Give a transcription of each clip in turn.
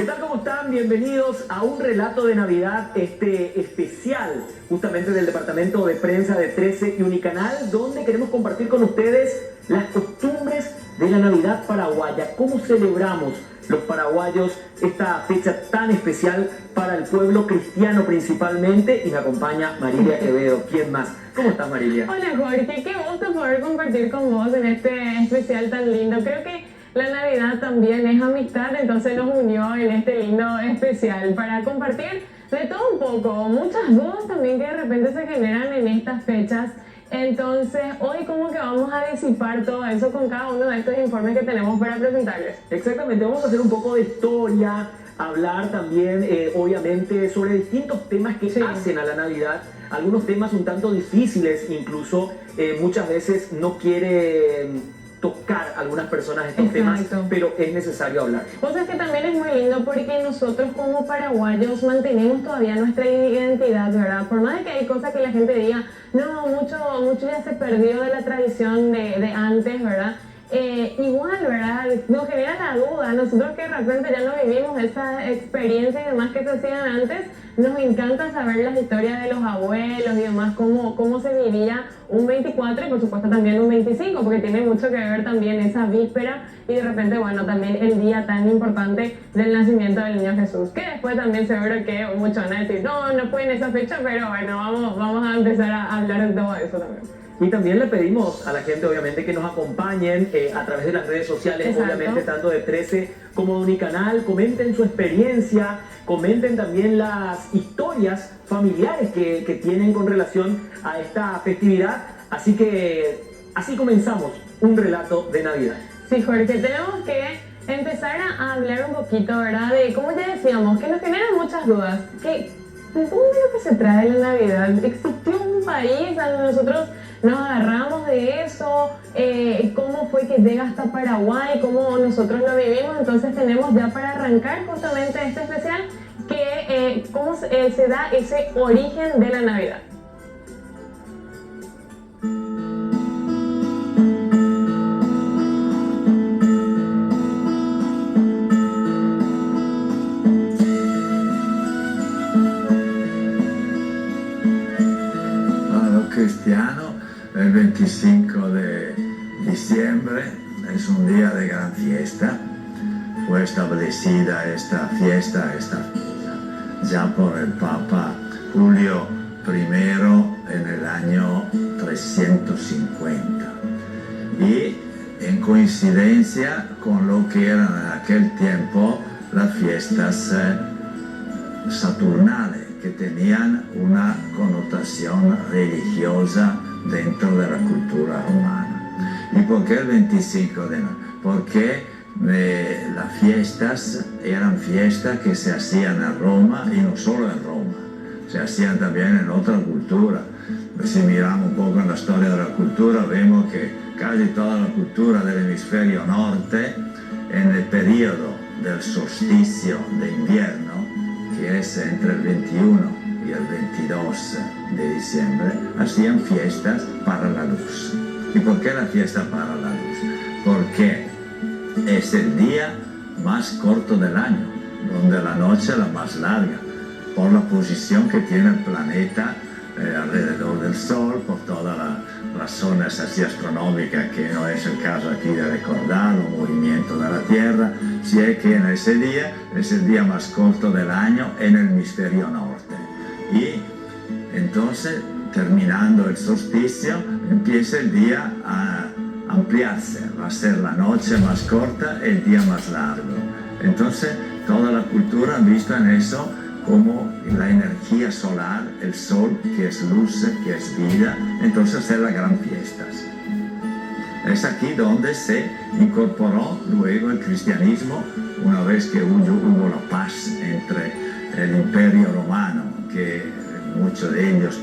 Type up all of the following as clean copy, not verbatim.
¿Qué tal? ¿Cómo están? Bienvenidos a un relato de Navidad especial, justamente del departamento de prensa de 13 y Unicanal, donde queremos compartir con ustedes las costumbres de la Navidad paraguaya, cómo celebramos los paraguayos esta fecha tan especial para el pueblo cristiano principalmente. Y me acompaña Marilia Quevedo. ¿Quién más? ¿Cómo estás, Marilia? Hola, Jorge, qué gusto poder compartir con vos en este especial tan lindo. Creo que la Navidad también es amistad, entonces nos unió en este lindo especial para compartir de todo un poco, muchas dudas también que de repente se generan en estas fechas. Entonces, hoy como que vamos a disipar todo eso con cada uno de estos informes que tenemos para presentarles. Exactamente, vamos a hacer un poco de historia, hablar también, obviamente, sobre distintos temas que hacen a la Navidad. Algunos temas un tanto difíciles, incluso muchas veces no quieren tocar a algunas personas estos temas, pero es necesario hablar. O sea que también es muy lindo porque nosotros como paraguayos mantenemos todavía nuestra identidad, ¿verdad? Por más de que hay cosas que la gente diga, no, mucho ya se perdió de la tradición de antes, ¿verdad? Igual, ¿verdad? Nos genera la duda, nosotros que de repente ya no vivimos esa experiencia y demás que se hacían antes, nos encanta saber las historias de los abuelos y demás, cómo se vivía un 24 y por supuesto también un 25, porque tiene mucho que ver también esa víspera y de repente, bueno, también el día tan importante del nacimiento del niño Jesús, que después también seguro que muchos van a decir, no fue en esa fecha, pero bueno, vamos a empezar a hablar de todo eso también. Y también le pedimos a la gente, obviamente, que nos acompañen a través de las redes sociales, obviamente, tanto de 13 como de Unicanal. Comenten su experiencia, comenten también las historias familiares que tienen con relación a esta festividad. Así que así comenzamos un relato de Navidad. Sí, Jorge, tenemos que empezar a hablar un poquito, ¿verdad? De, como ya decíamos, que nos generan muchas dudas. ¿De dónde es lo que se trae la Navidad? ¿Existió un país donde nosotros nos agarramos de eso? ¿Cómo fue que llega hasta Paraguay? ¿Cómo nosotros lo vivimos? Entonces tenemos ya para arrancar justamente este especial que cómo se da ese origen de la Navidad. Cristiano, el 25 de diciembre es un día de gran fiesta. Fue establecida esta fiesta ya por el Papa Julio I en el año 350. Y en coincidencia con lo que eran en aquel tiempo las fiestas saturnales, que tenían una connotación religiosa dentro de la cultura romana. ¿Y por qué el 25 de noviembre? Porque las fiestas eran fiestas que se hacían en Roma y no solo en Roma, se hacían también en otra cultura. Si miramos un poco en la historia de la cultura, vemos que casi toda la cultura del hemisferio norte, en el periodo del solsticio de invierno, que es entre el 21 y el 22 de diciembre, hacían fiestas para la luz. ¿Y por qué la fiesta para la luz? Porque es el día más corto del año, donde la noche es la más larga, por la posición que tiene el planeta alrededor del Sol, por todas las razones así astronómicas que no es el caso aquí de recordar, el movimiento de la Tierra, si es que en ese día es el día más corto del año en el hemisferio norte. Y entonces, terminando el solsticio, empieza el día a ampliarse, va a ser la noche más corta, el día más largo. Entonces, toda la cultura ha visto en eso como la energía solar, el sol, que es luz, que es vida, entonces es la gran fiesta. Es aquí donde se incorporó luego el cristianismo, una vez que hubo la paz entre el imperio romano, que muchos de ellos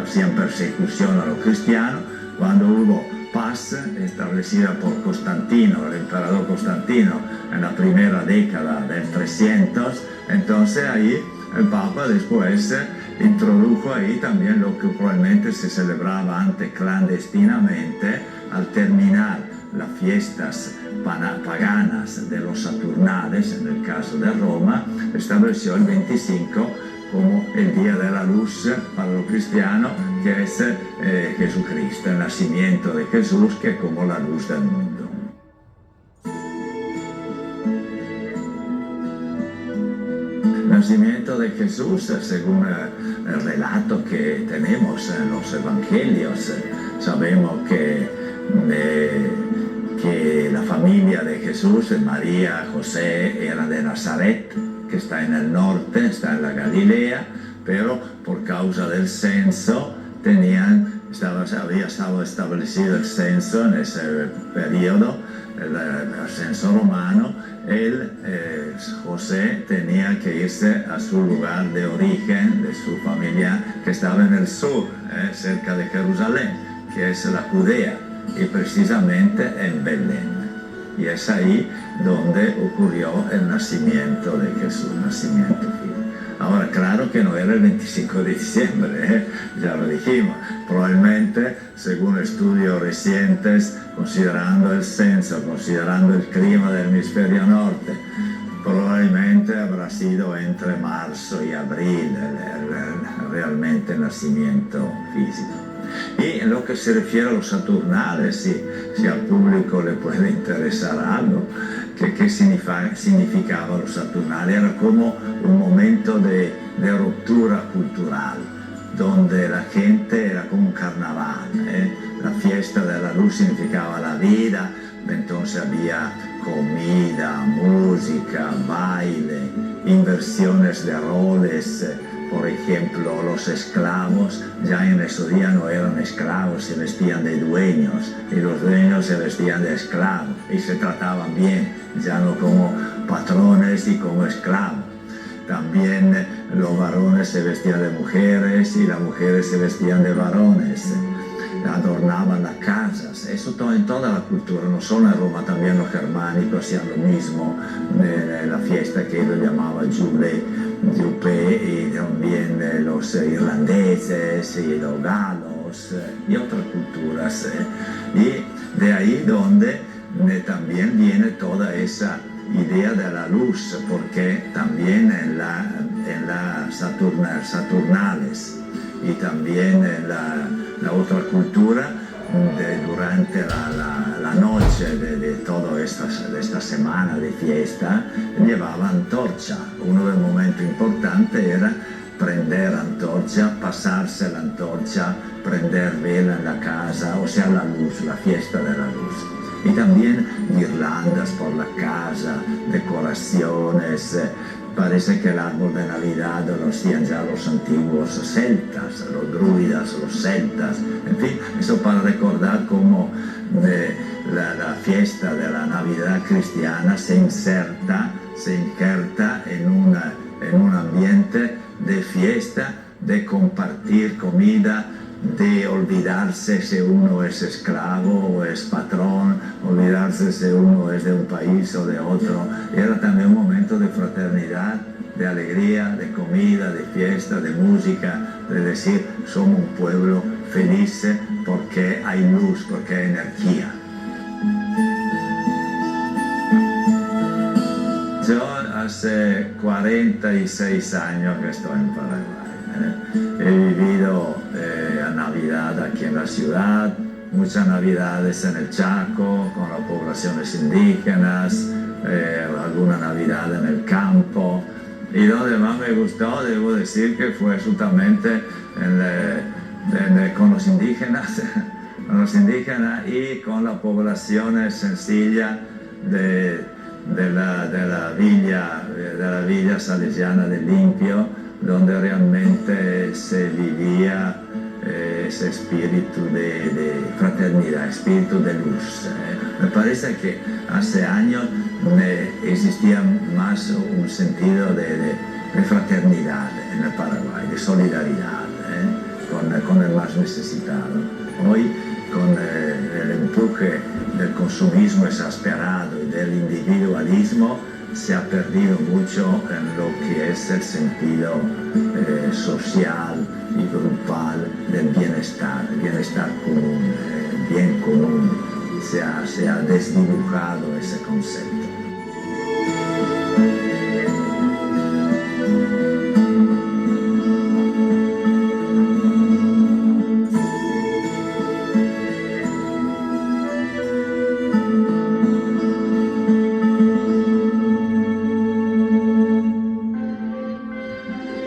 hacían persecución a los cristianos. Cuando hubo paz establecida por Constantino, el emperador Constantino, en la primera década del 300, entonces ahí el Papa después introdujo ahí también lo que probablemente se celebraba antes clandestinamente al terminar las fiestas paganas de los Saturnales, en el caso de Roma, estableció el 25 como el día de la luz para los cristianos, que es Jesucristo, el nacimiento de Jesús, que es como la luz del mundo. El nacimiento de Jesús, según el relato que tenemos en los evangelios, sabemos que la familia de Jesús, María, José, era de Nazaret, que está en el norte, está en la Galilea, pero por causa del censo había estado establecido el censo en ese periodo, el censo romano. José tenía que irse a su lugar de origen, de su familia, que estaba en el sur, cerca de Jerusalén, que es la Judea, y precisamente en Belén. Y es ahí donde ocurrió el nacimiento de Jesús, nacimiento físico. Ahora, claro que no era el 25 de diciembre, ya lo dijimos. Probablemente, según estudios recientes, considerando el censo, considerando el clima del hemisferio norte, probablemente habrá sido entre marzo y abril realmente el nacimiento físico. Y en lo que se refiere a los Saturnales, si al público le puede interesar algo, ¿qué significaba los Saturnales? Era como un momento de ruptura cultural, donde la gente era como un carnaval. La fiesta de la luz significaba la vida, entonces había comida, música, baile, inversiones de roles. Por ejemplo, los esclavos ya en esos días no eran esclavos, se vestían de dueños, y los dueños se vestían de esclavos y se trataban bien, ya no como patrones y como esclavos. También los varones se vestían de mujeres y las mujeres se vestían de varones, adornaban las casas. Eso en toda la cultura, no solo en Roma, también los germánicos hacían lo mismo, la fiesta que ellos llamaban Giuppe, y también los irlandeses y los galos y otras culturas. Y de ahí donde también viene toda esa idea de la luz, porque también en la Saturnales y también en la otra cultura, durante la noche de toda esta semana de fiesta, llevaba antorcha. Uno de los momentos importantes era prender antorcha, pasarse la antorcha, prender vela en la casa, o sea, la luz, la fiesta de la luz. Y también guirlandas por la casa, decoraciones. Parece que el árbol de Navidad lo hacían ya los antiguos celtas, los druidas, los celtas. En fin, eso para recordar cómo la fiesta de la Navidad cristiana se injerta en un ambiente de fiesta, de compartir comida, de olvidarse si uno es esclavo o es patrón, olvidarse si uno es de un país o de otro. Era también un momento de fraternidad, de alegría, de comida, de fiesta, de música, de decir, somos un pueblo feliz porque hay luz, porque hay energía. Yo hace 46 años que estoy en Paraguay. He vivido a Navidad aquí en la ciudad, muchas Navidades en el Chaco, con las poblaciones indígenas, alguna Navidad en el campo. Y donde más me gustó, debo decir que fue justamente con los indígenas, y con la población sencilla de la villa salesiana de Limpio, donde realmente se vivía ese espíritu de fraternidad, espíritu de luz. Me parece que hace años existía más un sentido de fraternidad en el Paraguay, de solidaridad con el más necesitado. Hoy, con el empuje del consumismo exasperado y del individualismo, se ha perdido mucho en lo que es el sentido social y grupal del bienestar común, bien común. se ha desdibujado ese concepto.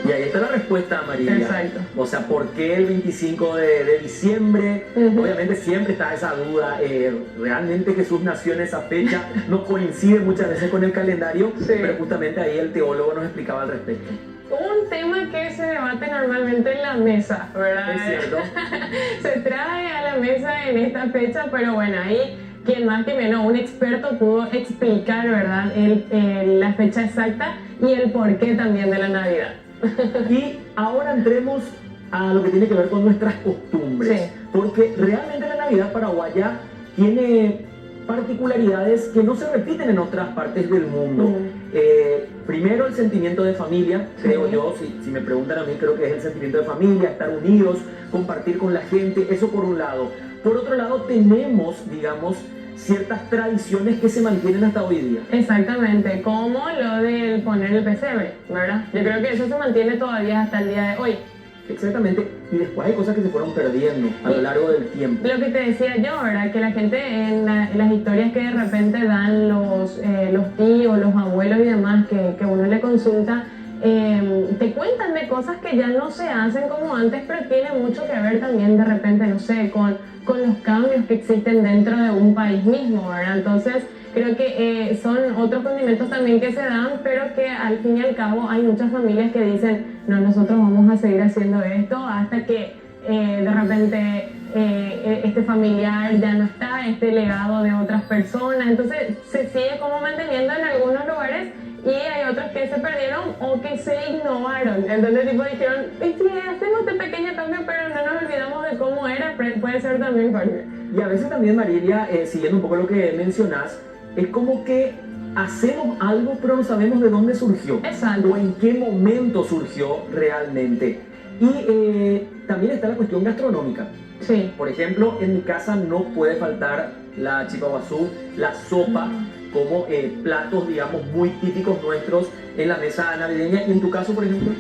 Y ahí está la respuesta, María. Exacto. O sea, ¿por qué el 25 de diciembre? Obviamente siempre está esa duda. ¿Realmente Jesús nació en esa fecha? No coincide muchas veces con el calendario, Sí. pero justamente ahí el teólogo nos explicaba al respecto. Un tema que se debate normalmente en la mesa, ¿verdad? Es cierto. Se trae a la mesa en esta fecha, pero bueno, ahí quien más que menos, un experto pudo explicar, ¿verdad? La fecha exacta y el porqué también de la Navidad. Y ahora entremos a lo que tiene que ver con nuestras costumbres. Sí. Porque realmente la Navidad paraguaya tiene particularidades que no se repiten en otras partes del mundo. Primero, el sentimiento de familia, creo yo, si me preguntan a mí, creo que es el sentimiento de familia, estar unidos, compartir con la gente, eso por un lado. Por otro lado, tenemos, digamos, ciertas tradiciones que se mantienen hasta hoy día. Exactamente, como lo del poner el pesebre, ¿verdad? Yo creo que eso se mantiene todavía hasta el día de hoy. Exactamente, y después hay cosas que se fueron perdiendo a lo largo del tiempo. Lo que te decía yo, ¿verdad? Que la gente en las historias que de repente dan los tíos, los abuelos y demás, que uno le consulta, te cuentan de cosas que ya no se hacen como antes, pero tiene mucho que ver también de repente, no sé, con los cambios que existen dentro de un país mismo, ¿verdad? Entonces, creo que son otros condimentos también que se dan, pero que al fin y al cabo hay muchas familias que dicen, no, nosotros vamos a seguir haciendo esto hasta que de repente este familiar ya no está, este legado de otras personas. Entonces, se sigue como manteniendo en algunos lugares y hay otros que se perdieron o que se innovaron. Entonces, tipo, dijeron, y si hacemos este pequeño cambio, pero no nos olvidamos de cómo era, puede ser también parte. Y a veces también, Marilia, siguiendo un poco lo que mencionás, es como que hacemos algo pero no sabemos de dónde surgió. Exacto. O en qué momento surgió realmente. Y también está la cuestión gastronómica. Sí. Por ejemplo, en mi casa no puede faltar la chipa guazú, la sopa, como platos, digamos, muy típicos nuestros en la mesa navideña. ¿Y en tu caso, por ejemplo?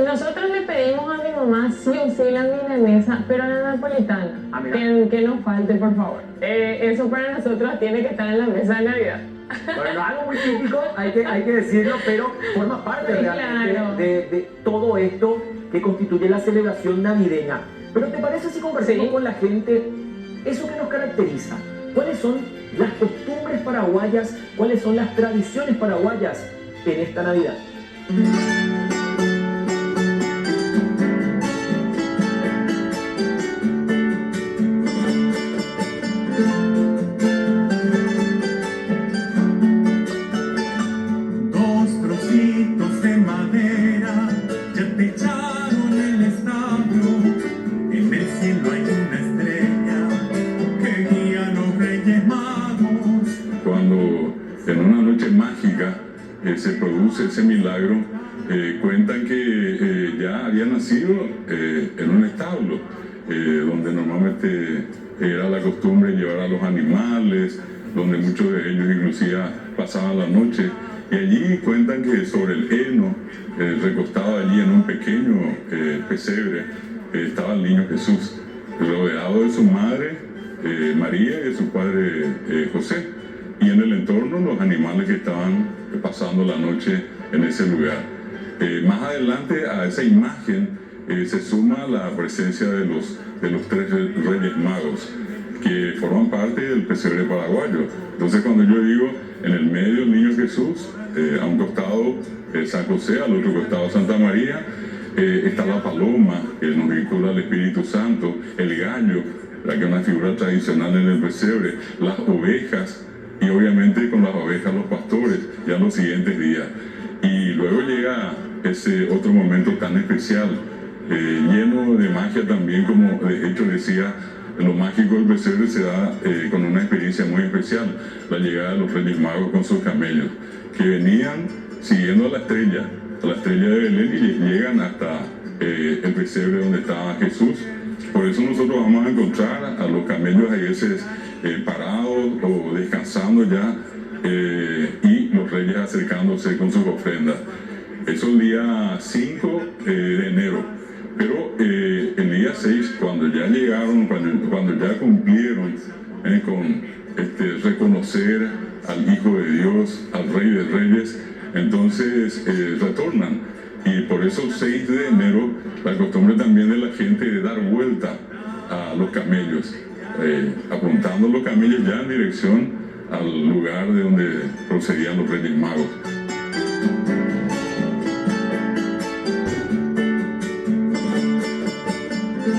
Nosotros le pedimos a mi mamá sí o sí la milanesa, pero la napolitana. Ah, mira. Que no falte, por favor. Eso para nosotros tiene que estar en la mesa de Navidad. Bueno, no es algo muy típico, hay que decirlo, pero forma parte realmente Claro. de todo esto que constituye la celebración navideña. Pero ¿te parece si compartimos Sí. con la gente eso que nos caracteriza? ¿Cuáles son las costumbres paraguayas? ¿Cuáles son las tradiciones paraguayas en esta Navidad? Dos trocitos de madera ya te echaron el establo. En el cielo hay una estrella que guía a los Reyes Magos. Cuando en una noche mágica se produce ese milagro, cuentan que ya había nacido en un establo, donde normalmente era la costumbre llevar a los animales, donde muchos de ellos inclusive pasaban la noche. Y allí cuentan que sobre el heno, recostado allí en un pequeño pesebre, estaba el niño Jesús, rodeado de su madre María y de su padre José, y en el entorno los animales que estaban pasando la noche en ese lugar. Más adelante a esa imagen se suma la presencia de los tres Reyes Magos, que forman parte del pesebre paraguayo. Entonces, cuando yo digo en el medio el niño Jesús, a un costado San José, al otro costado Santa María, está la paloma, que nos vincula al Espíritu Santo, el gallo, que es una figura tradicional en el pesebre, las ovejas, y obviamente con las ovejas los pastores, ya en los siguientes días. Y luego llega ese otro momento tan especial, lleno de magia también, como de hecho decía, lo mágico del pesebre se da con una experiencia muy especial, la llegada de los Reyes Magos con sus camellos, que venían siguiendo a la estrella de Belén, y llegan hasta el pesebre donde estaba Jesús, por eso nosotros vamos a encontrar a los camellos a veces parados o descansando ya, y los reyes acercándose con sus ofrendas. Eso el día 5 de enero. Pero el día 6, cuando ya llegaron, cuando ya cumplieron con reconocer al Hijo de Dios, al Rey de Reyes, entonces retornan. Y por eso 6 de enero, la costumbre también de la gente de dar vuelta a los camellos, apuntando los camellos ya en dirección al lugar de donde procedían los Reyes Magos.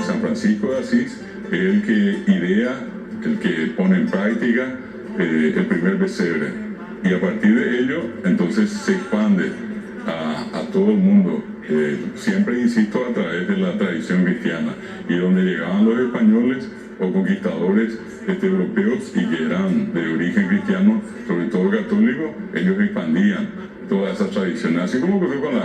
San Francisco de Asís es el que idea, el que pone en práctica el primer pesebre, y a partir de ello entonces se expande a todo el mundo, siempre insisto a través de la tradición cristiana, y donde llegaban los españoles o conquistadores europeos y que eran de origen cristiano, sobre todo católico, ellos expandían todas esas tradiciones, así como ocurrió con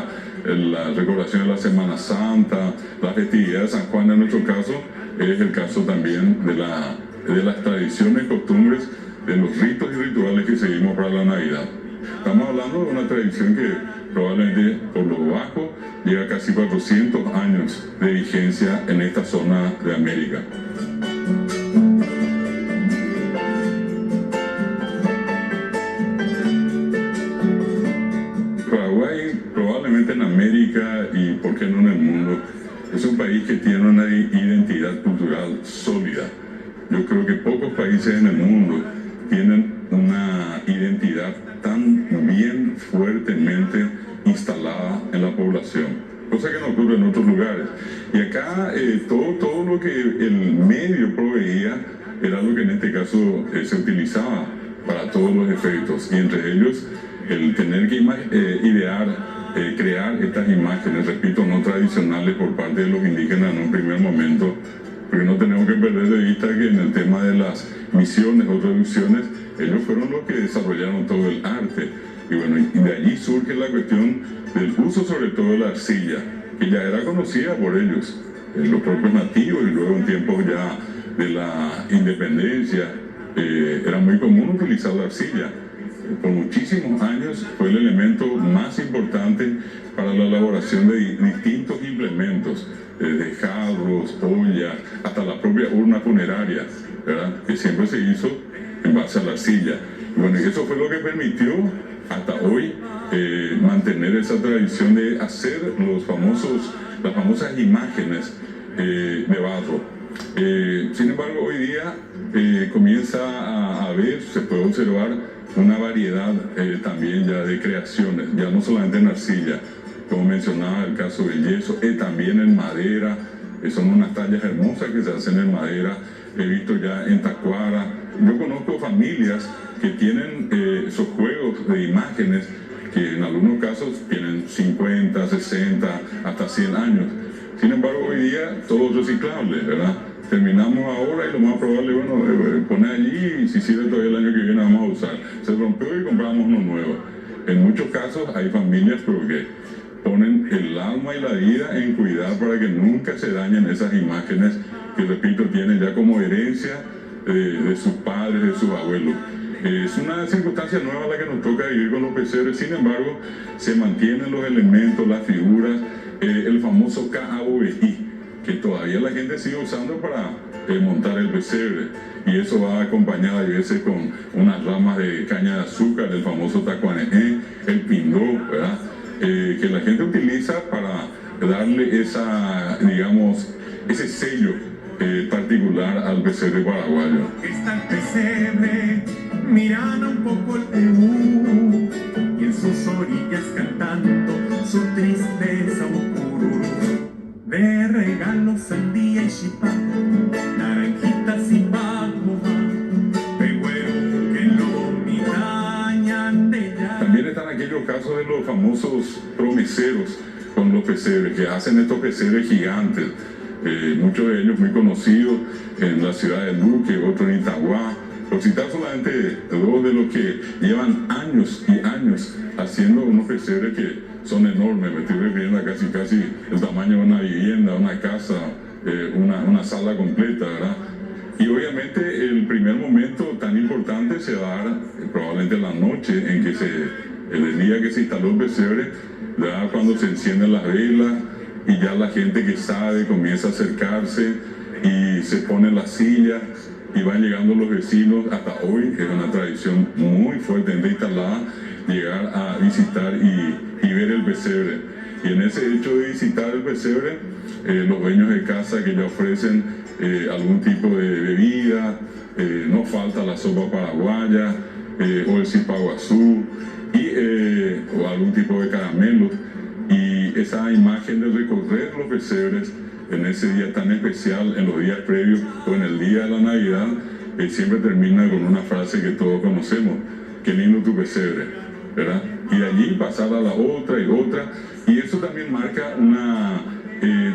la recordación de la Semana Santa, la festividad de San Juan. En nuestro caso es el caso también de las tradiciones, costumbres, de los ritos y rituales que seguimos para la Navidad. Estamos hablando de una tradición que probablemente por lo bajo llega a casi 400 años de vigencia en esta zona de América. Paraguay, probablemente en América y por qué no en el mundo, es un país que tiene una identidad cultural sólida. Yo creo que pocos países en el mundo tienen una identidad tan bien fuertemente instalada en la población, cosa que no ocurre en otros lugares. Y acá todo lo que el medio proveía era lo que en este caso se utilizaba para todos los efectos, y entre ellos el tener que crear estas imágenes, repito, no tradicionales por parte de los indígenas en un primer momento, porque no tenemos que perder de vista que en el tema de las misiones o traducciones, ellos fueron los que desarrollaron todo el arte. Y bueno, y de allí surge la cuestión del uso sobre todo de la arcilla, que ya era conocida por ellos, los propios nativos, y luego en tiempos ya de la independencia, era muy común utilizar la arcilla. Por muchísimos años fue el elemento más importante para la elaboración de distintos implementos, de jarros, ollas, hasta la propia urna funeraria, ¿verdad?, que siempre se hizo en base a la arcilla. Y bueno, y eso fue lo que permitió hasta hoy mantener esa tradición de hacer las famosas imágenes de barro. Sin embargo, hoy día comienza a haber, se puede observar una variedad también ya de creaciones, ya no solamente en arcilla, como mencionaba el caso del yeso, también en madera. Son unas tallas hermosas que se hacen en madera. He visto ya en tacuara. Yo conozco familias que tienen esos juegos de imágenes que en algunos casos tienen 50, 60, hasta 100 años. Sin embargo, hoy día todo es reciclable, ¿verdad? Terminamos ahora y lo más probable, bueno, poner allí, y si sirve todavía el año que viene vamos a usar. Se rompió y compramos uno nuevo. En muchos casos hay familias que ponen el alma y la vida en cuidar para que nunca se dañen esas imágenes que, repito, tienen ya como herencia de sus padres, de sus abuelos. Es una circunstancia nueva la que nos toca vivir con los pesebres. Sin embargo, se mantienen los elementos, las figuras, el famoso KAOBI, que todavía la gente sigue usando para montar el pesebre, y eso va acompañado a veces con unas ramas de caña de azúcar, el famoso tacuaneé, el pindó, ¿verdad?, que la gente utiliza para darle ese sello particular al pesebre paraguayo. Está el pesebre, mirando un poco el Perú, y en sus orillas cantando su tristeza ocurre. De regalos sandía y chipá, naranjitas y bacoa, pegüero que lo mirañan de ya. También están aquellos casos de los famosos promeseros con los pesebres, que hacen estos pesebres gigantes, muchos de ellos muy conocidos en la ciudad de Luque, otros en Itagua, por citar solamente dos de los que llevan años y años haciendo unos pesebres que son enormes. Me estoy refiriendo a casi el tamaño de una vivienda, una casa, una sala completa, ¿verdad? Y obviamente el primer momento tan importante se va a dar probablemente la noche en que el día que se instaló el pesebre, ¿verdad? Cuando se encienden las velas y ya la gente que sabe comienza a acercarse y se ponen las sillas y van llegando los vecinos. Hasta hoy es una tradición muy fuertemente instalada llegar a visitar y ver el pesebre. Y en ese hecho de visitar el pesebre, los dueños de casa que ya ofrecen algún tipo de bebida, no falta la sopa paraguaya o el cipaguazú o algún tipo de caramelo. Y esa imagen de recorrer los pesebres en ese día tan especial, en los días previos o en el día de la Navidad, siempre termina con una frase que todos conocemos: qué lindo tu pesebre, ¿verdad? Y de allí pasar a la otra y otra, y eso también marca una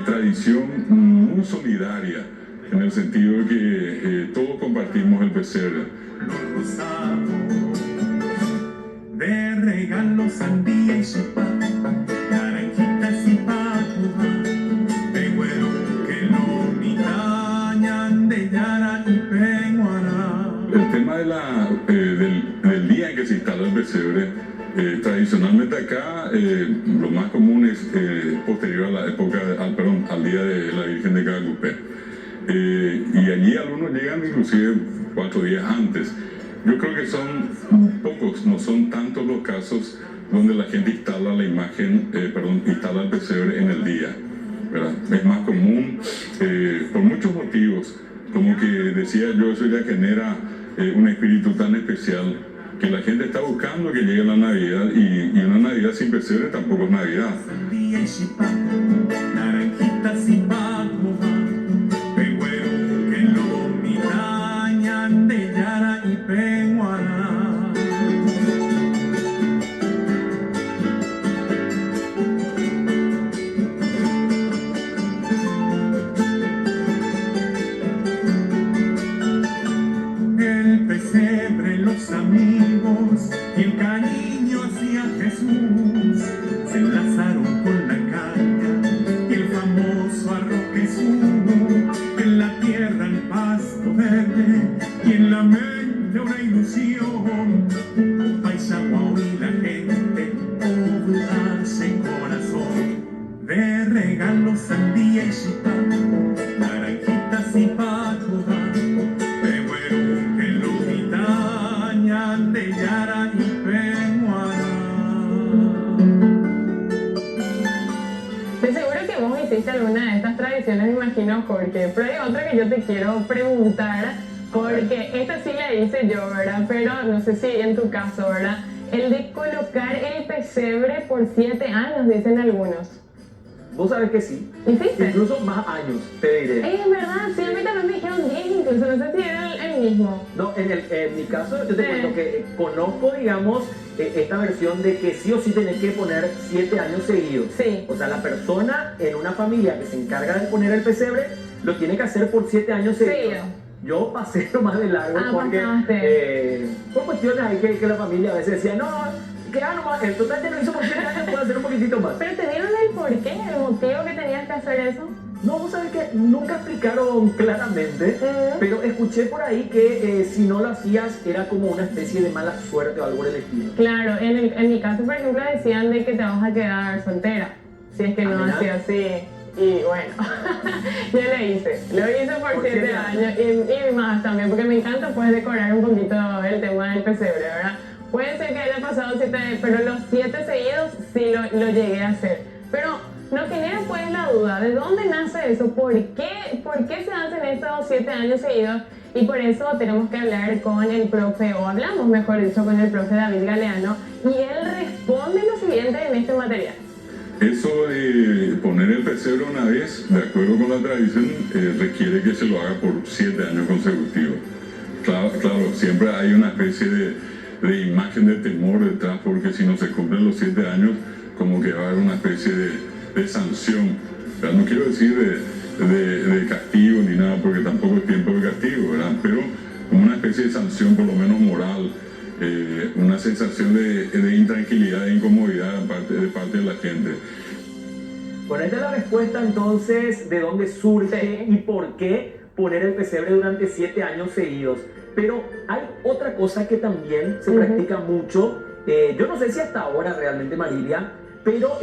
tradición muy solidaria, en el sentido de que todos compartimos el pesebre. Nos gozamos de regalos, sandía y sopa, naranjitas y patua, de güero que lo mitañan, de yara y peguara. El tema del día en que se instala el pesebre, tradicionalmente acá lo más común es posterior a la época, al día de la Virgen de Cacupé. Y allí algunos llegan inclusive 4 días antes. Yo creo que son pocos, no son tantos los casos donde la gente instala la imagen, instala el pesebre en el día, ¿verdad? Es más común por muchos motivos, como que decía yo, eso ya genera un espíritu tan especial que la gente está buscando que llegue la Navidad, y una Navidad sin pesebre tampoco es Navidad. Sandía y chipa, naranjitas y patua, de güero que lo mitañan, de yara y peguara. El pesebre, los amigos y el cariño hacia Jesús se enlazaron con la caña y el famoso arroz Jesús. En la tierra el pasto verde y en la mente una ilusión. Paisagua y la gente hace corazón. De regalos, sandía y chipa, naranjitas y patua, de güero que lo mitañan, de yara y peguara. Estoy seguro que vos hiciste alguna de estas tradiciones, me imagino, Jorge. Pero hay otra que yo te quiero preguntar, porque esta sí la hice yo, ¿verdad? Pero no sé si en tu caso, ¿verdad? El de colocar el pesebre por 7 años, dicen algunos. Vos sabés que sí. ¿Hiciste? Incluso más años, te diré. Es verdad, sí, a mí también me dijeron 10 incluso, no sé si era el mismo. No, en mi caso yo te Sí. cuento que conozco, digamos, esta versión de que sí o sí tenés que poner 7 años seguidos. Sí. O sea, la persona en una familia que se encarga de poner el pesebre lo tiene que hacer por 7 años seguidos. Sí. Yo pasé lo más de largo Ah, porque pasaste. por cuestiones ahí que la familia a veces decía, no, que nomás, el total ya lo hizo por 7 años, puedo hacer un poquitito más. Pero te dieron el porqué, el motivo que tenías que hacer eso. No, vos sabés que nunca explicaron claramente, pero escuché por ahí que si no lo hacías era como una especie de mala suerte o algo del estilo. Claro, en mi caso, por ejemplo, decían de que te vas a quedar soltera, si es que no mira. hacías así. Y bueno, yo lo hice por 7 años y más también, porque me encanta pues decorar un poquito el tema del pesebre, ¿verdad? Puede ser que haya pasado 7, pero los 7 seguidos sí lo llegué a hacer. Pero nos genera pues la duda, ¿de dónde nace eso? ¿Por qué se hacen estos 7 años seguidos? Y por eso tenemos que hablar con el profe, o hablamos mejor dicho, con el profe David Galeano, y él responde lo siguiente en este material. Eso de poner el pesebre una vez, de acuerdo con la tradición, requiere que se lo haga por 7 años consecutivos. Claro, siempre hay una especie de imagen de temor detrás, porque si no se cumplen los 7 años, como que va a haber una especie de sanción. O sea, no quiero decir de castigo ni nada, porque tampoco es tiempo de castigo, ¿verdad? Pero como una especie de sanción, por lo menos moral, una sensación de intranquilidad e incomodidad de parte de la gente. Bueno, esta es la respuesta entonces de dónde surge y por qué poner el pesebre durante 7 años seguidos. Pero hay otra cosa que también se practica mucho, yo no sé si hasta ahora realmente, Marilia, pero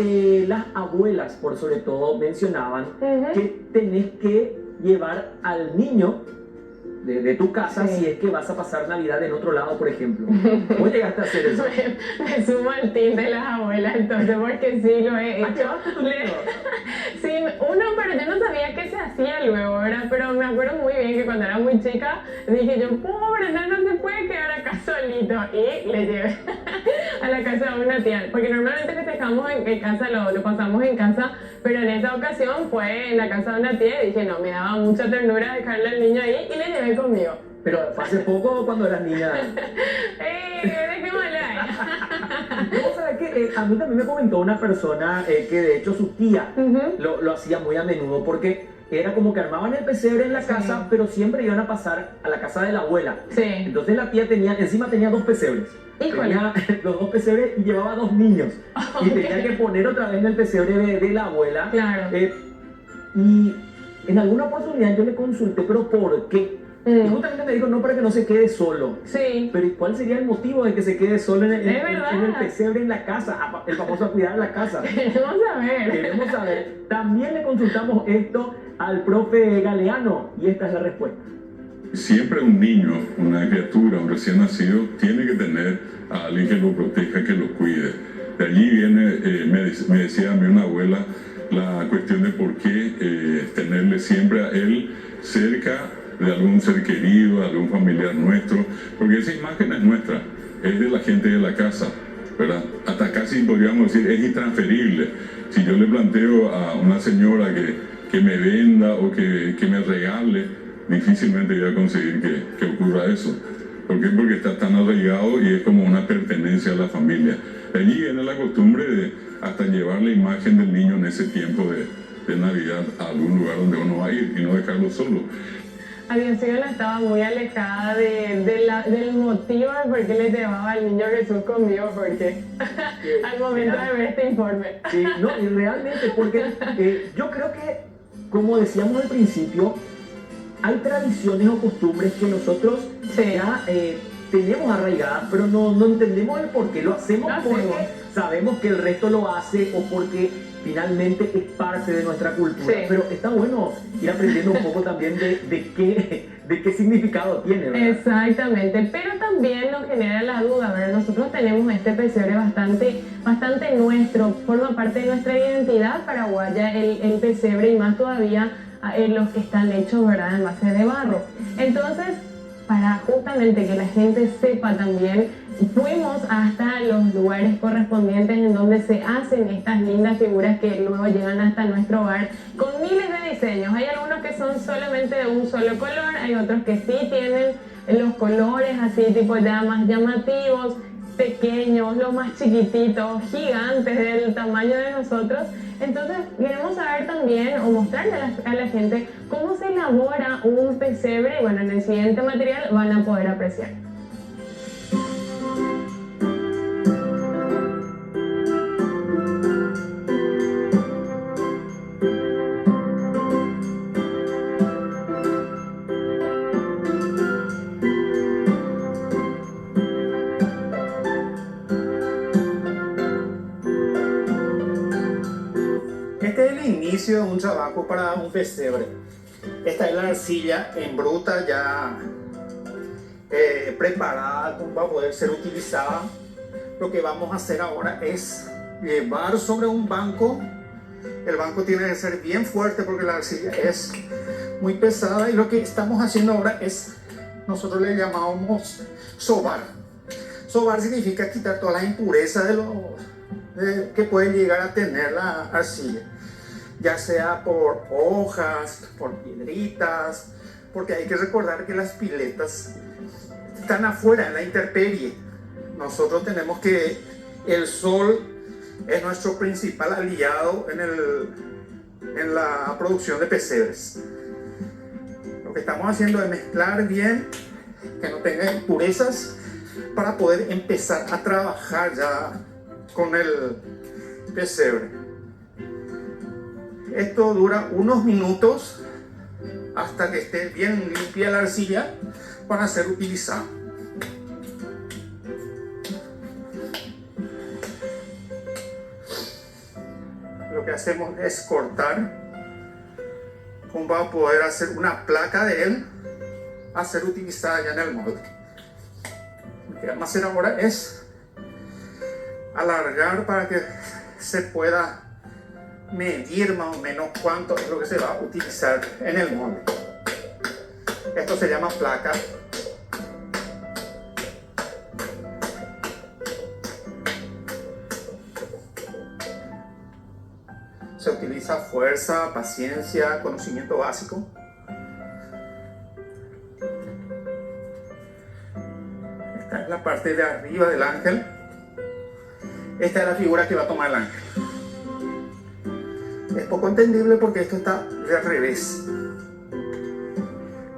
las abuelas, por sobre todo, mencionaban que tenés que llevar al niño de tu casa si es que vas a pasar Navidad en otro lado, por ejemplo. ¿Cómo llegaste a hacer eso? Me sumo al team de las abuelas, entonces, porque sí lo he hecho. Sí, pero yo no sabía qué se hacía luego, ¿verdad? Pero me acuerdo muy bien que cuando era muy chica dije yo, pobre, no se puede quedar acá solito. Y le llevé a la casa de una tía, porque normalmente festejamos en casa, lo pasamos en casa, pero en esta ocasión fue en la casa de una tía y dije, no, me daba mucha ternura dejarle al niño ahí y le llevé conmigo. Pero fue hace poco cuando eras niña. Dejémosle ahí. No, ¿sabes qué? A mí también me comentó una persona que de hecho su tía lo hacía muy a menudo porque era como que armaban el pesebre en la casa, pero siempre iban a pasar a la casa de la abuela. Sí. Entonces la tía encima tenía 2 pesebres. Híjole. Tenía los 2 pesebres y llevaba 2 niños. Y tenía que poner otra vez en el pesebre de la abuela. Claro. Y en alguna oportunidad yo le consulté, pero ¿por qué? Y justamente me dijo, no, para que no se quede solo. Sí. Pero ¿y cuál sería el motivo de que se quede solo en el pesebre en la casa? El famoso a cuidar la casa. Queremos saber. Queremos saber. También le consultamos esto al profe Galeano y esta es la respuesta. Siempre un niño, una criatura, un recién nacido, tiene que tener a alguien que lo proteja, que lo cuide. De allí viene, me decía a mí una abuela, la cuestión de por qué tenerle siempre a él cerca de algún ser querido, de algún familiar nuestro, porque esa imagen es nuestra, es de la gente de la casa, ¿verdad? Hasta casi podríamos decir, es intransferible. Si yo le planteo a una señora que me venda o que me regale, difícilmente voy a conseguir que ocurra eso. ¿Por qué? Porque está tan arraigado y es como una pertenencia a la familia. De allí viene la costumbre de hasta llevar la imagen del niño en ese tiempo de Navidad a algún lugar donde uno va a ir y no dejarlo solo. Aviación estaba muy alejada del motivo de por qué le llevaba al niño Jesús conmigo, porque al momento de ver este informe. Sí, no, y realmente, porque yo creo que, como decíamos al principio, hay tradiciones o costumbres que nosotros ya tenemos arraigadas, pero no entendemos el por qué lo hacemos, porque sabemos que el resto lo hace o porque finalmente es parte de nuestra cultura. Sí. Pero está bueno ir aprendiendo un poco también de qué significado tiene, ¿verdad? Exactamente, pero también nos genera la duda, ¿verdad? Nosotros tenemos este pesebre bastante nuestro, forma parte de nuestra identidad paraguaya, el pesebre, y más todavía los que están hechos, ¿verdad?, en base de barro. Entonces, para justamente que la gente sepa también, fuimos hasta los lugares correspondientes en donde se hacen estas lindas figuras que luego llegan hasta nuestro hogar con miles de diseños. Hay algunos que son solamente de un solo color, hay otros que sí tienen los colores así tipo ya más llamativos, pequeños, los más chiquititos, gigantes del tamaño de nosotros. Entonces queremos saber también o mostrarle a la gente cómo se elabora un pesebre y bueno, en el siguiente material van a poder apreciar. Este es el inicio de un trabajo para un pesebre. Esta es la arcilla en bruta ya preparada para poder ser utilizada. Lo que vamos a hacer ahora es llevar sobre un banco. El banco tiene que ser bien fuerte porque la arcilla es muy pesada, y lo que estamos haciendo ahora es, nosotros le llamamos sobar. Sobar significa quitar todas las impurezas que puede llegar a tener la arcilla, ya sea por hojas, por piedritas, porque hay que recordar que las piletas están afuera, en la intemperie. Nosotros tenemos que el sol es nuestro principal aliado en la producción de pesebres. Lo que estamos haciendo es mezclar bien, que no tenga impurezas, para poder empezar a trabajar ya con el pesebre. Esto dura unos minutos hasta que esté bien limpia la arcilla para ser utilizada. Lo que hacemos es cortar como para poder hacer una placa de él a ser utilizada ya en el molde. Lo que vamos a hacer ahora es alargar para que se pueda medir más o menos cuánto es lo que se va a utilizar en el molde. Esto se llama placa. Se utiliza fuerza, paciencia, conocimiento básico. Esta es la parte de arriba del ángel. Esta es la figura que va a tomar el ángel. Es poco entendible porque esto está de revés.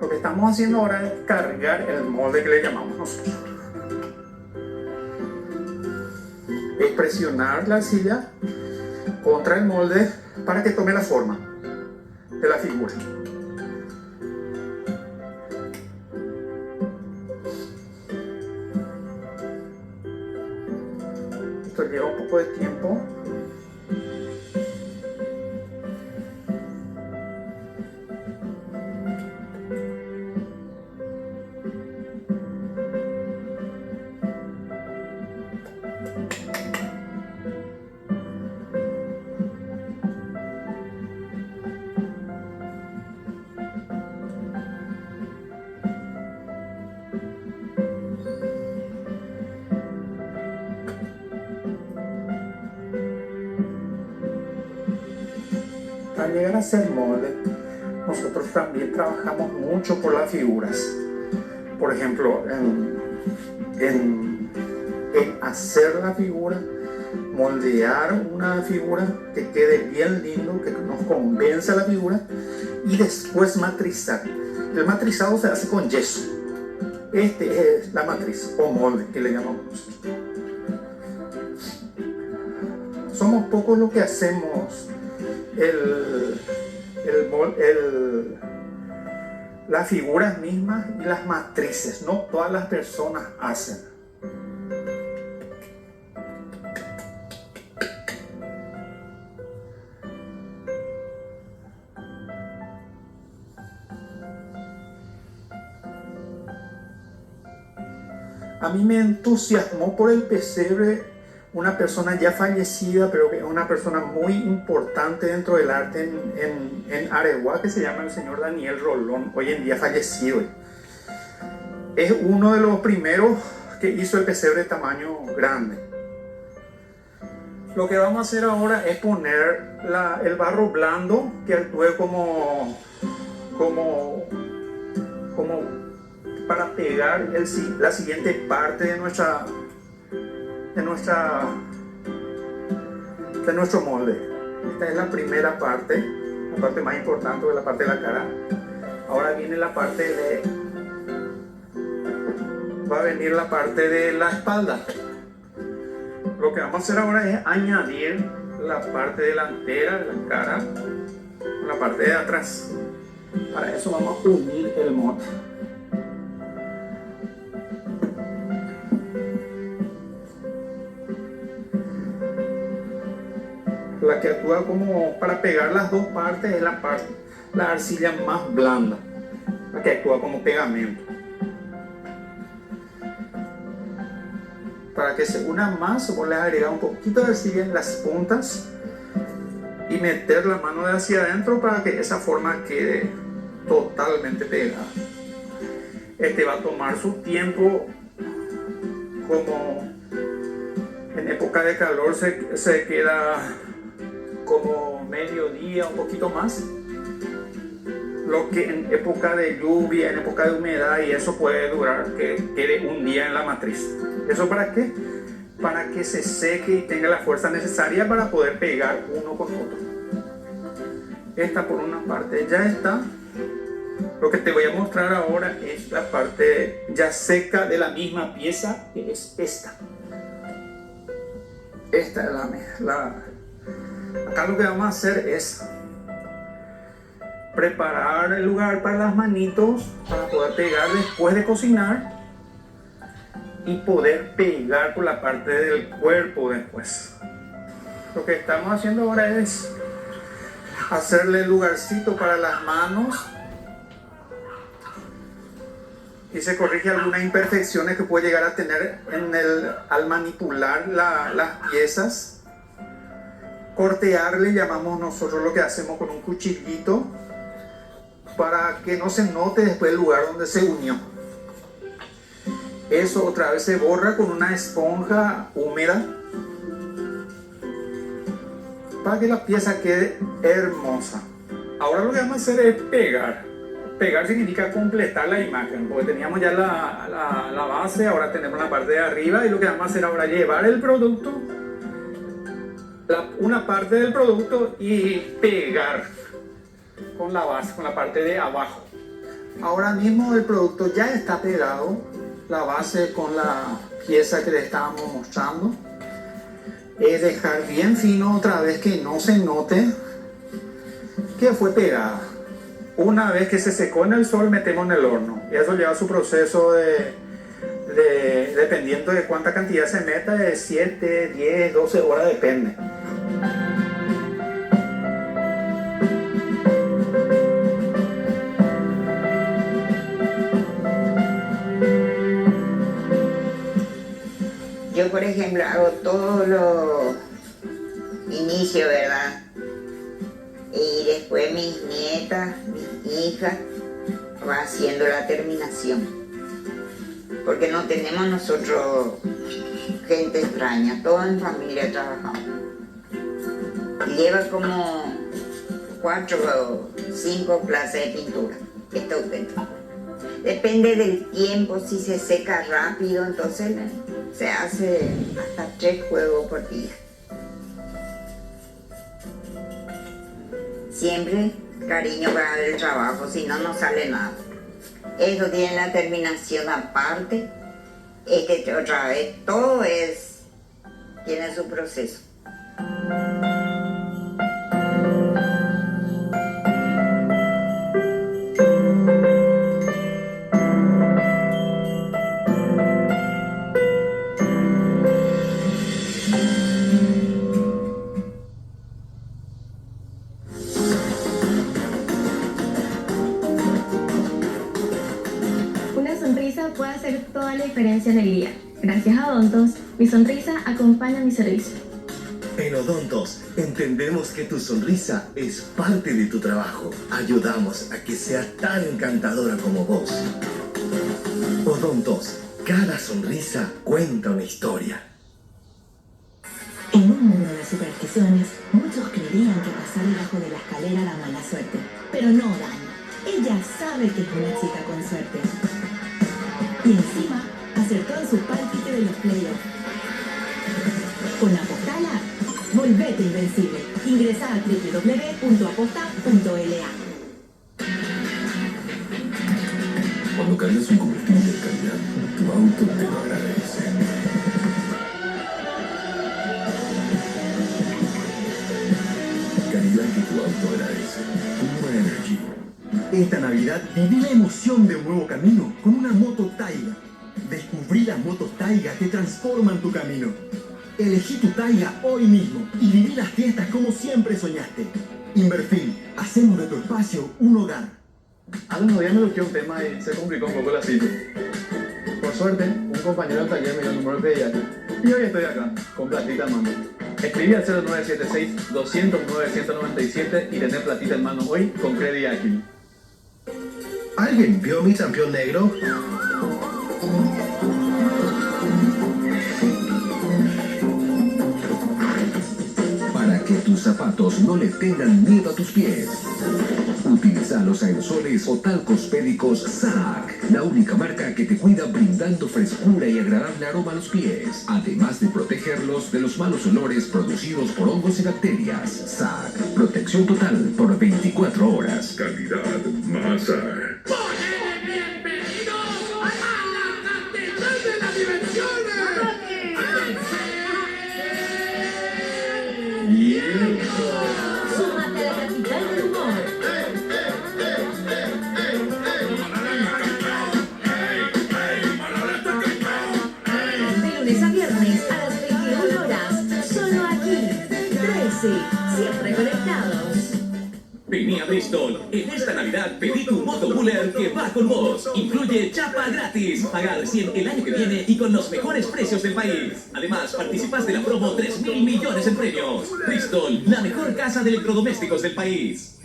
Lo que estamos haciendo ahora es cargar el molde que le llamamos nosotros. Es presionar la arcilla contra el molde para que tome la forma de la figura. Esto lleva un poco de tiempo. Al llegar a ser molde, nosotros también trabajamos mucho por las figuras. Por ejemplo, en hacer la figura, moldear una figura que quede bien lindo, que nos convenza la figura, y después matrizar. El matrizado se hace con yeso. Este es la matriz o molde que le llamamos nosotros. Somos pocos los que hacemos las figuras mismas y las matrices. No todas las personas hacen. A mí me entusiasmó por el pesebre una persona ya fallecida, pero que es una persona muy importante dentro del arte en Areguá, que se llama el señor Daniel Rolón, hoy en día fallecido. Es uno de los primeros que hizo el pesebre de tamaño grande. Lo que vamos a hacer ahora es poner el barro blando que actúe como para pegar la siguiente parte de nuestro molde. Esta es la primera parte, la parte más importante, la parte de la cara. Ahora viene la parte va a venir la parte de la espalda. Lo que vamos a hacer ahora es añadir la parte delantera de la cara con la parte de atrás. Para eso vamos a unir el molde. La que actúa como para pegar las dos partes es la arcilla más blanda, la que actúa como pegamento. Para que se una más, vos le agregas un poquito de arcilla en las puntas y meter la mano de hacia adentro para que esa forma quede totalmente pegada. Este va a tomar su tiempo, como en época de calor se queda como mediodía, un poquito más. Lo que en época de lluvia, en época de humedad, y eso puede durar que quede un día en la matriz. ¿Eso para qué? Para que se seque y tenga la fuerza necesaria para poder pegar uno con otro. Esta por una parte ya está. Lo que te voy a mostrar ahora es la parte ya seca de la misma pieza, que es esta. Esta es la acá lo que vamos a hacer es preparar el lugar para las manitos, para poder pegar después de cocinar y poder pegar por la parte del cuerpo después. Lo que estamos haciendo ahora es hacerle el lugarcito para las manos y se corrige algunas imperfecciones que puede llegar a tener al manipular las piezas. Cortearle llamamos nosotros, lo que hacemos con un cuchillito, para que no se note después el lugar donde se unió. Eso otra vez se borra con una esponja húmeda para que la pieza quede hermosa. Ahora lo que vamos a hacer es pegar. Pegar significa completar la imagen, porque teníamos ya la base, ahora tenemos la parte de arriba, y lo que vamos a hacer ahora es llevar el producto, una parte del producto, y pegar con la base, con la parte de abajo. Ahora mismo el producto ya está pegado, la base con la pieza que le estábamos mostrando. Es dejar bien fino otra vez, que no se note que fue pegada. Una vez que se secó en el sol, metemos en el horno, y eso lleva su proceso dependiendo de cuánta cantidad se meta, de 7, 10, 12 horas, depende. Yo, por ejemplo, hago todos los inicios, ¿verdad? Y después mis nietas, mis hijas, va haciendo la terminación. Porque no tenemos nosotros gente extraña, todos en familia trabajamos. Y lleva como 4 o 5 clases de pintura, estupendo. Depende del tiempo, si se seca rápido, entonces se hace hasta 3 juegos por día. Siempre cariño para el trabajo, si no, no sale nada. Eso tiene la terminación aparte, es que otra vez todo tiene su proceso. Puede hacer toda la diferencia en el día. Gracias a Odontos, mi sonrisa acompaña mi servicio. En Odontos entendemos que tu sonrisa es parte de tu trabajo. Ayudamos a que seas tan encantadora como vos. Odontos, cada sonrisa cuenta una historia. En un mundo de supersticiones, muchos creerían que pasar debajo de la escalera da mala suerte. Pero no, Dani. Ella sabe que es una chica con suerte. Y encima, acertó en su pálpite de los playoffs. Con Apostala, volvete invencible. Ingresa a www.aposta.la. Cuando cargas un combustible de calidad, tu auto te lo agradece. Calidad que tu auto agradece. Puma Energy. Esta Navidad viví la emoción de un nuevo camino con una moto Taiga. Descubrí las motos Taiga que transforman tu camino. Elegí tu Taiga hoy mismo y viví las fiestas como siempre soñaste. Inverfil, hacemos de tu espacio un hogar. Hace unos días me surgió un tema y se complicó un poco la cita. Por suerte, un compañero del taller me dio el número de pediatra y hoy estoy acá, con platita en mano. Escribí al 0976-209-197 y tener platita en mano hoy con Credit Ágil. ¿Alguien vio mi campeón negro? Para que tus zapatos no le tengan miedo a tus pies, utiliza los aerosoles o talcos pédicos SAC, la única marca que te cuida brindando frescura y agradable aroma a los pies, además de protegerlos de los malos olores producidos por hongos y bacterias. SAC, protección total por 24 horas. Calidad Mazar. Súmate a la capital del humor. conectados. Vení a Bristol. En esta Navidad pedí tu moto Buller que va con vos. Incluye chapa gratis. Paga recién el año que viene y con los mejores precios del país. Además, participas de la promo 3.000 millones en premios. Bristol, la mejor casa de electrodomésticos del país.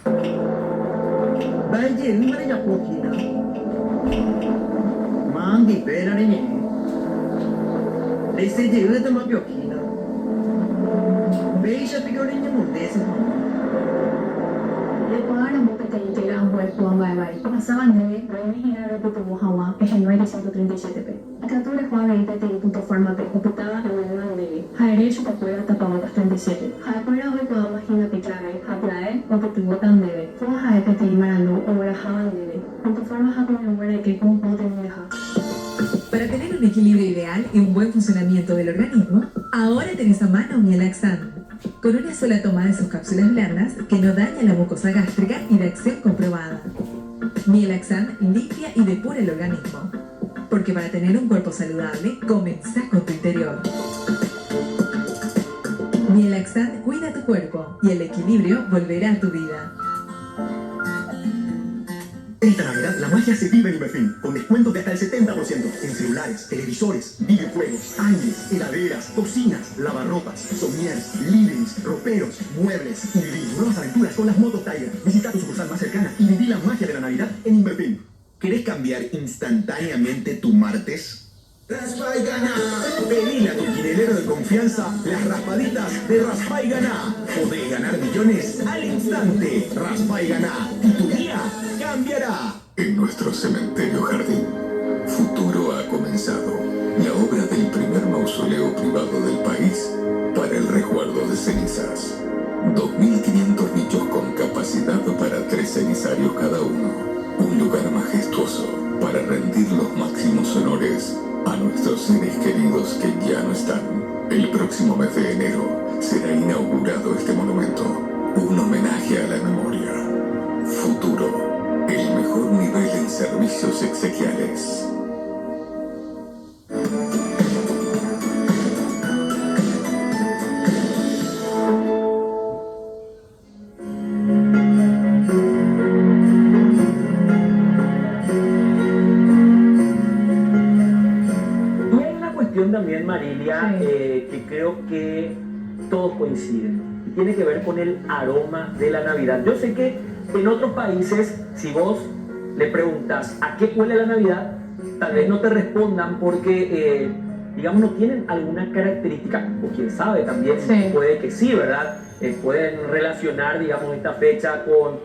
Pasaban de imaginar que tuvo Hawa es el 937p. Criatura Juan Benita tiene punto forma P computaba en el nuevo de Jaerecho Papuera tapabocas 37. Jaepuera hoy puedo imaginar piclae, japlae o que tuvo tan debe. Fue jaepe te imarando o brajaban debe. Punto forma japuera muere que con pote deja. Para tener un equilibrio ideal y un buen funcionamiento del organismo, ahora tenés a mano Mielaxan. Con una sola toma de sus cápsulas blandas que no daña la mucosa gástrica y de acción comprobada. Mielaxan limpia y depura el organismo. Porque para tener un cuerpo saludable, comenzá con tu interior. Mielaxan cuida tu cuerpo y el equilibrio volverá a tu vida. Esta Navidad la magia se vive en Inverfin, con descuentos de hasta el 70% en celulares, televisores, videojuegos, aires, heladeras, cocinas, lavarropas, sommiers, livings, roperos, muebles y viví nuevas aventuras con las motos Tiger. Visita tu sucursal más cercana y viví la magia de la Navidad en Inverfin. ¿Querés cambiar instantáneamente tu martes? Raspa y Ganá. Pedile a tu quinelero de confianza las raspaditas de Raspa y Ganá. Podés ganar millones al instante. Raspa y Ganá. Y tu día cambiará. En nuestro cementerio jardín, Futuro ha comenzado. La obra del primer mausoleo privado del país para el resguardo de cenizas. 2.500 nichos con capacidad para 3 cenizarios cada uno. Un lugar majestuoso para rendir los máximos honores a nuestros seres queridos que ya no están. El próximo mes de enero será inaugurado este monumento, un homenaje a la memoria. Futuro, el mejor nivel en servicios exequiales. También, Marilia, que creo que todos coinciden y tiene que ver con el aroma de la Navidad. Yo sé que en otros países, si vos le preguntas a qué huele la Navidad, tal vez no te respondan porque, digamos, no tienen alguna característica, o quién sabe, también puede que sí, ¿verdad? Pueden relacionar, digamos, esta fecha con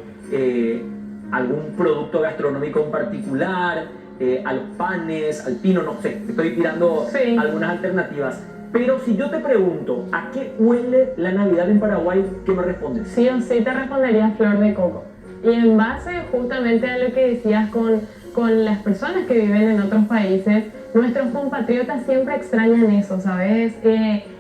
algún producto gastronómico en particular, a los panes, al pino, no sé, estoy tirando algunas alternativas. Pero si yo te pregunto, ¿a qué huele la Navidad en Paraguay? ¿Qué me respondes? Sí o sí te respondería flor de coco. Y en base justamente a lo que decías con las personas que viven en otros países, nuestros compatriotas siempre extrañan eso, ¿sabes?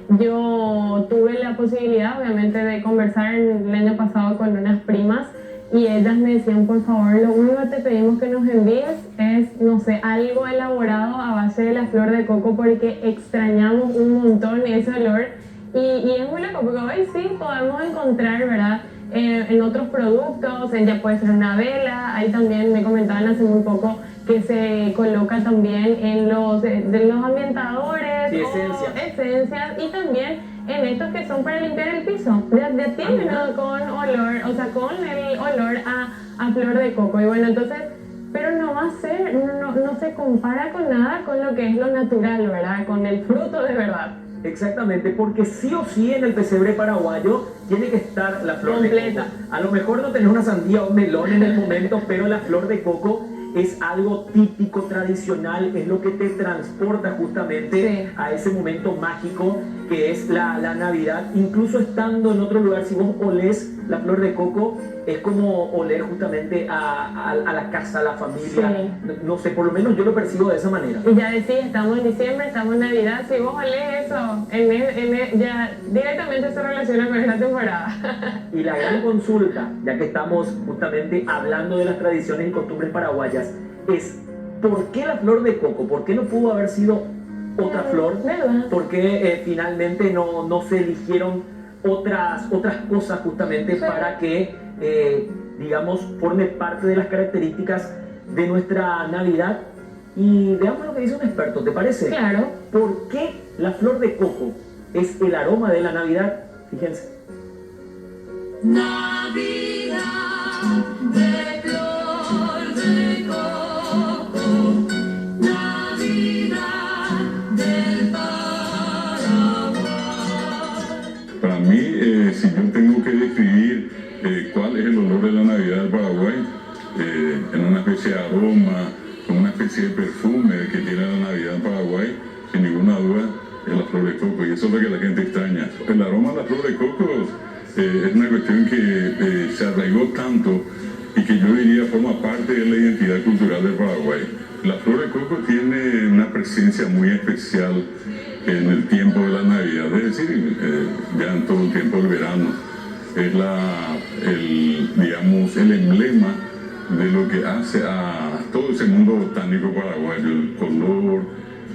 Yo tuve la posibilidad, obviamente, de conversar el año pasado con unas primas y ellas me decían, por favor, lo único que te pedimos que nos envíes es, no sé, algo elaborado a base de la flor de coco porque extrañamos un montón ese olor y es muy loco porque hoy sí podemos encontrar, ¿verdad? En otros productos, ya puede ser una vela, ahí también me comentaban hace muy poco que se coloca también en los ambientadores o esencias y también en estos que son para limpiar el piso. Ya tienen con olor, o sea, con el olor a flor de coco. Y bueno, entonces, pero no va a ser, no se compara con nada con lo que es lo natural, ¿verdad? Con el fruto de verdad. Exactamente, porque sí o sí en el pesebre paraguayo tiene que estar la flor completa. De coco. A lo mejor no tenés una sandía o un melón en el momento, pero la flor de coco es algo típico, tradicional, es lo que te transporta justamente a ese momento mágico que es la Navidad. Incluso estando en otro lugar, si vos olés la flor de coco, es como oler justamente a la casa, a la familia. No sé, por lo menos yo lo percibo de esa manera. Y ya decís, estamos en diciembre, estamos en Navidad, si vos olés eso, ya directamente se relaciona con esta temporada. Y la gran consulta, ya que estamos justamente hablando de las tradiciones y costumbres paraguayas, es ¿por qué la flor de coco? ¿Por qué no pudo haber sido otra flor? ¿Por qué finalmente no se eligieron otras cosas justamente para que, digamos, forme parte de las características de nuestra Navidad. Y veamos lo que dice un experto, ¿te parece? Claro. ¿Por qué la flor de coco es el aroma de la Navidad? Fíjense. Navidad de flor de coco, Navidad del Paraguay. Para mí, si yo tengo que describir cuál es el olor de la Navidad del Paraguay, en una especie de aroma, con una especie de perfume que tiene la Navidad en Paraguay, sin ninguna duda es la flor de coco, y eso es lo que la gente extraña. El aroma de la flor de coco es una cuestión que se arraigó tanto y que yo diría forma parte de la identidad cultural del Paraguay. La flor de coco tiene una presencia muy especial en el tiempo de la Navidad, es decir, ya en todo el tiempo del verano. Es el emblema de lo que hace a todo ese mundo botánico paraguayo, el color,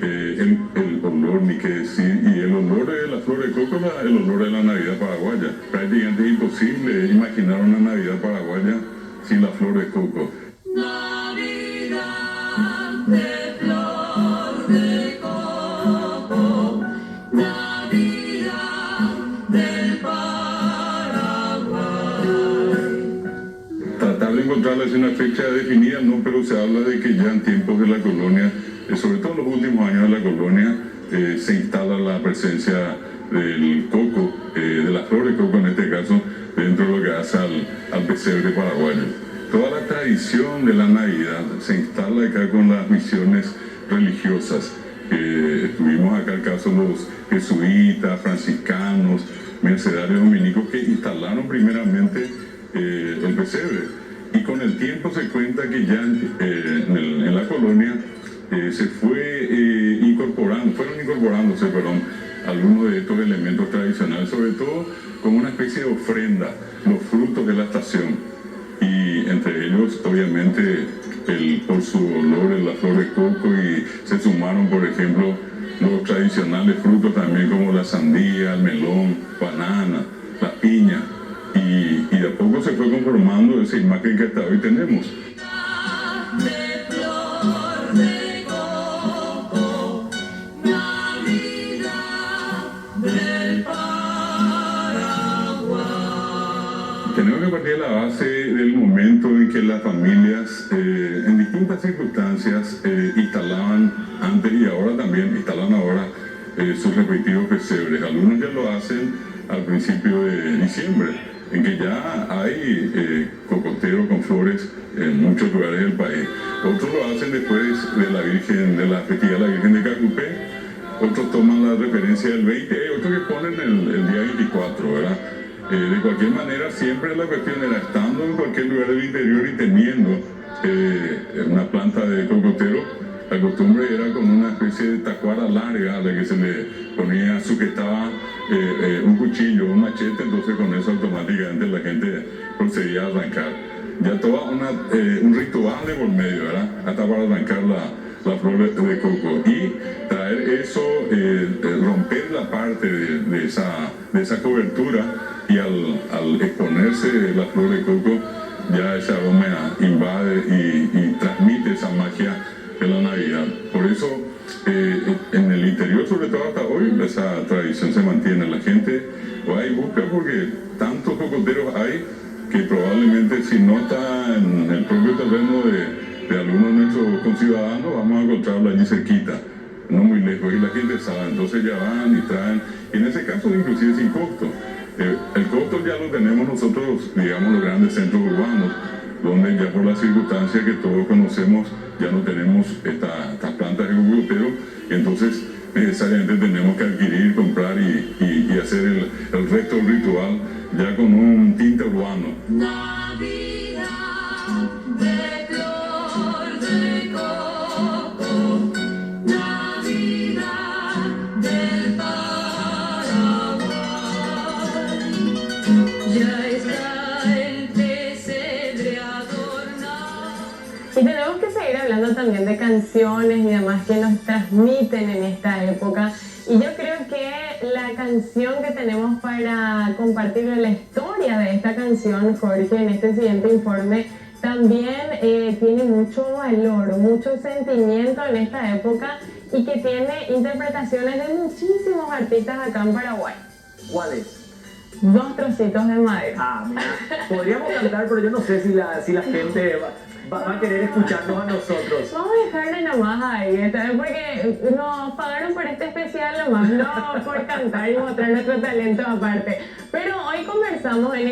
el olor, ni qué decir, y el olor de la flor de coco, el olor de la Navidad paraguaya. Prácticamente es imposible imaginar una Navidad paraguaya sin la flor de coco. Navidad de flor de coco, Navidad del Paraguay. Tratar de encontrarles una fecha definida, no, pero se habla de que ya en tiempos de la colonia, sobre todo en los últimos años de la colonia, se instala la presencia del coco, de la flor de coco en este caso, dentro de lo que hace al pesebre paraguayo. Toda la tradición de la Navidad se instala acá con las misiones religiosas. Tuvimos acá el caso de los jesuitas, franciscanos, mercedarios dominicos que instalaron primeramente el pesebre. Y con el tiempo se cuenta que ya en la colonia se fueron incorporándose algunos de estos elementos tradicionales, sobre todo como una especie de ofrenda, los frutos de la estación. Y entre ellos, obviamente, por su olor, la flor de coco, y se sumaron, por ejemplo, los tradicionales frutos también como la sandía, el melón, banana, la piña. Y de a poco se fue conformando esa imagen que hasta hoy tenemos. Tenemos que partir de la base del momento en que las familias, en distintas circunstancias, instalaban antes y ahora también instalan ahora sus respectivos pesebres. Algunos ya lo hacen al principio de diciembre, en que ya hay cocoteros con flores en muchos lugares del país. Otros lo hacen después de la festividad de la Virgen de Cacupé. Otros toman la referencia del 20, otros que ponen el día 24, ¿verdad? De cualquier manera, siempre la cuestión era estando en cualquier lugar del interior y teniendo una planta de cocotero. La costumbre era con una especie de tacuara larga a la que se le sujetaba un cuchillo, un machete, entonces con eso automáticamente la gente procedía a arrancar. Ya todo un ritual de por medio, ¿verdad? Hasta para arrancar la flor de coco y traer eso, romper la parte de esa cobertura, y al exponerse la flor de coco ya ese aroma invade y transmite esa magia de la Navidad. Por eso en el interior, sobre todo hasta hoy, esa tradición se mantiene. La gente va y busca porque tantos cocoteros hay que probablemente si no está en el propio terreno de algunos de nuestros conciudadanos, vamos a encontrarlo allí cerquita, no muy lejos, y la gente sabe, entonces ya van y traen, y en ese caso inclusive sin costo. El costo ya lo tenemos nosotros, digamos, los grandes centros urbanos, donde ya por las circunstancias que todos conocemos, ya no tenemos estas plantas de cocotero, y entonces necesariamente tenemos que adquirir, comprar y hacer el resto del ritual ya con un tinte urbano. Navidad de flor de coco, Navidad del Paraguay. Ya está el pesebre adornado. Y tenemos que seguir hablando también de canciones y demás que nos transmiten en esta época. Y yo creo que la canción que tenemos para compartir la historia de esta canción, Jorge, en este siguiente informe, también tiene mucho valor, mucho sentimiento en esta época y que tiene interpretaciones de muchísimos artistas acá en Paraguay. ¿Cuáles? Dos trocitos de madera. Ah, mira, podríamos cantar, pero yo no sé si la gente va a querer escucharnos a nosotros. Vamos a dejarle nomás ahí, esta vez porque nos pagaron por este especial nomás, no por cantar y mostrar nuestro talento aparte. Pero hoy conversamos en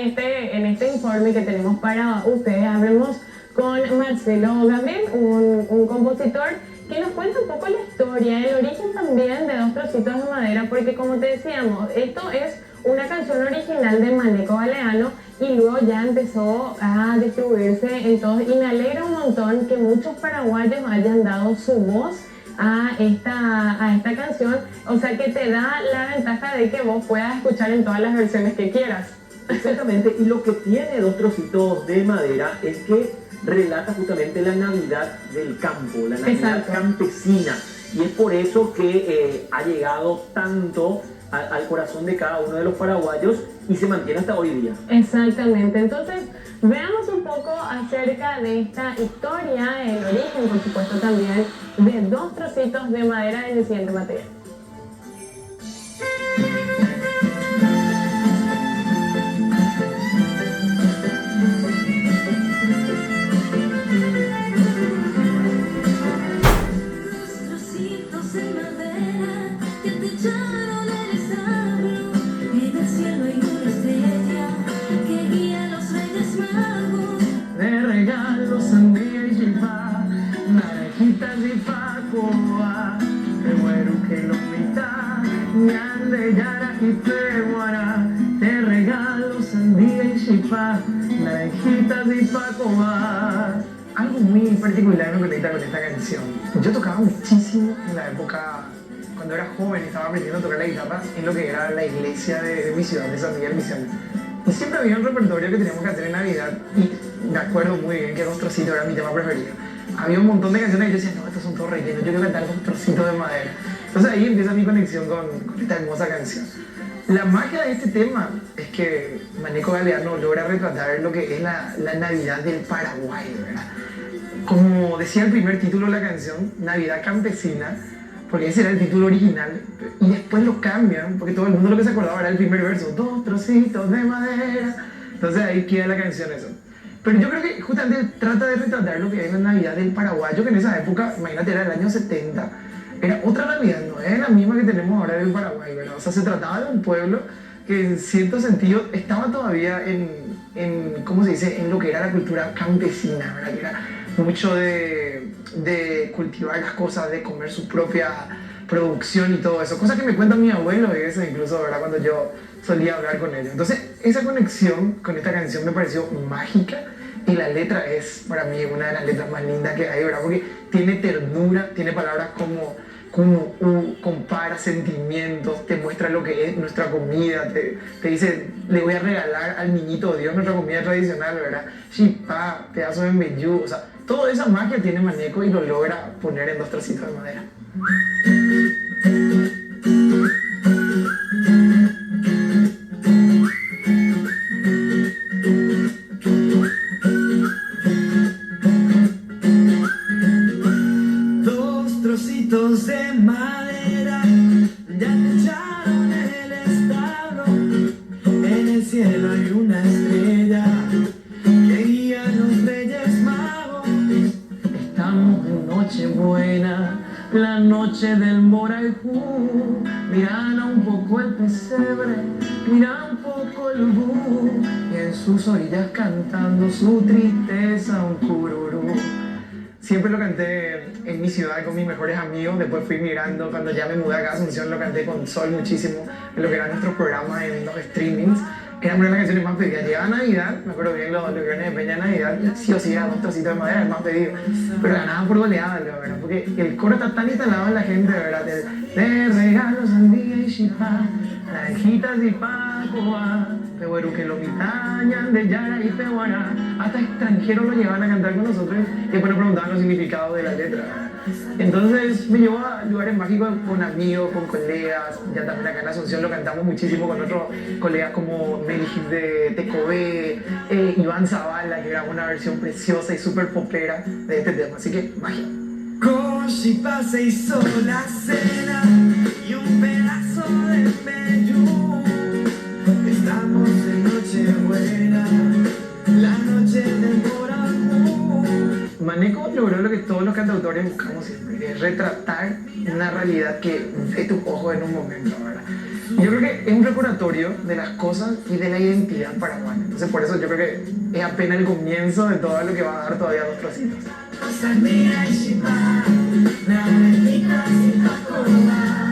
este informe que tenemos para ustedes, hablemos con Marcelo Gabriel, un compositor que nos cuenta un poco la historia, el origen también de Dos Trocitos de Madera, porque como te decíamos, esto es una canción original de Maneco Galeano y luego ya empezó a distribuirse en todos, y me alegra un montón que muchos paraguayos hayan dado su voz a esta canción, o sea que te da la ventaja de que vos puedas escuchar en todas las versiones que quieras. Exactamente, y lo que tiene Dos Trocitos de Madera es que relata justamente la Navidad del campo, la Navidad campesina, y es por eso que ha llegado tanto al corazón de cada uno de los paraguayos y se mantiene hasta hoy día. Exactamente, entonces veamos un poco acerca de esta historia, el origen por supuesto también de Dos Trocitos de Madera en el siguiente material. De regalos, sandía y chipá, naranjitas y pacoa, de güero que lo mitad, ñan de yara y peguara. De regalos, sandía y chipá, naranjitas y pacoa. Algo muy particular me conecta con esta canción. Yo tocaba muchísimo en la época, cuando era joven y estaba aprendiendo a tocar la guitarra, en lo que era la iglesia de mi ciudad, de San Miguel Misión. Y siempre había un repertorio que teníamos que hacer en Navidad y me acuerdo muy bien que Dos Trocitos era mi tema preferido. Había un montón de canciones y yo decía, no, estos son todos rellenos, yo quiero cantar Dos Trocitos de Madera. Entonces ahí empieza mi conexión con esta hermosa canción. La magia de este tema es que Maneco Galeano logra retratar lo que es la Navidad del Paraguay, ¿verdad? Como decía el primer título de la canción, Navidad Campesina, porque ese era el título original, y después lo cambian, porque todo el mundo lo que se acordaba era el primer verso, Dos trocitos de madera, entonces ahí queda la canción eso. Pero yo creo que justamente trata de retratar lo que es la Navidad del paraguayo, que en esa época, imagínate, era el año 70, era otra Navidad, no es la misma que tenemos ahora del Paraguay, ¿verdad? O sea, se trataba de un pueblo que en cierto sentido estaba todavía en ¿cómo se dice?, en lo que era la cultura campesina, ¿verdad? Que era mucho de cultivar las cosas, de comer su propia producción y todo eso, cosas que me cuenta mi abuelo y eso incluso, ¿verdad?, cuando yo solía hablar con ellos. Entonces esa conexión con esta canción me pareció mágica y la letra es para mí una de las letras más lindas que hay, ¿verdad?, porque tiene ternura, tiene palabras como compara sentimientos, te muestra lo que es nuestra comida, te dice, le voy a regalar al niñito Dios nuestra comida tradicional, ¿verdad? Chipá, pedazo de meyú, o sea, toda esa magia tiene Maneco y lo logra poner en Dos Trocitos de Madera. Dos trocitos de madera ya te echaron en el establo. En el cielo hay una estrella que guía a los Reyes Magos. Estamos en Nochebuena, la noche del Morajú. Miran un poco el pesebre, miran un poco el bú, y en sus orillas cantando su tristeza un cururú. Siempre lo canté en mi ciudad con mis mejores amigos, después fui migrando, cuando ya me mudé acá a Asunción lo canté con Sol muchísimo en lo que eran nuestros programas en los streamings. Era una de las canciones más pedidas. Llegaba Navidad, me acuerdo bien los viernes de Peña Navidad, sí o sí era Dos Trocitos de Madera el más pedido, pero ganaban por goleada, ¿verdad? Porque el coro está tan instalado en la gente, ¿verdad? De regalos al día y chipá, naranjitas y pacoa, pehueru que lo mitañan de yara y pehuara. Hasta extranjeros lo llevaban a cantar con nosotros y después nos preguntaban los significados de la letra. Entonces me llevó a lugares mágicos con amigos, con colegas. Ya también acá en Asunción lo cantamos muchísimo con otros colegas como Melgis de Tecobé, Iván Zavala, que grabó una versión preciosa y súper popera de este tema. Así que magia. Cochipa se hizo la cena y un pedazo de menú. Estamos en Nochebuena, la noche del Moranú. Maneco logró lo que todos los cantautores buscamos siempre, que es retratar una realidad que ve tus ojos en un momento, ¿verdad? Yo creo que es un recordatorio de las cosas y de la identidad paraguaya. Entonces por eso yo creo que es apenas el comienzo de todo lo que va a dar todavía dos trocitos. Sandía y Chipa, Naranjita y Pacoa.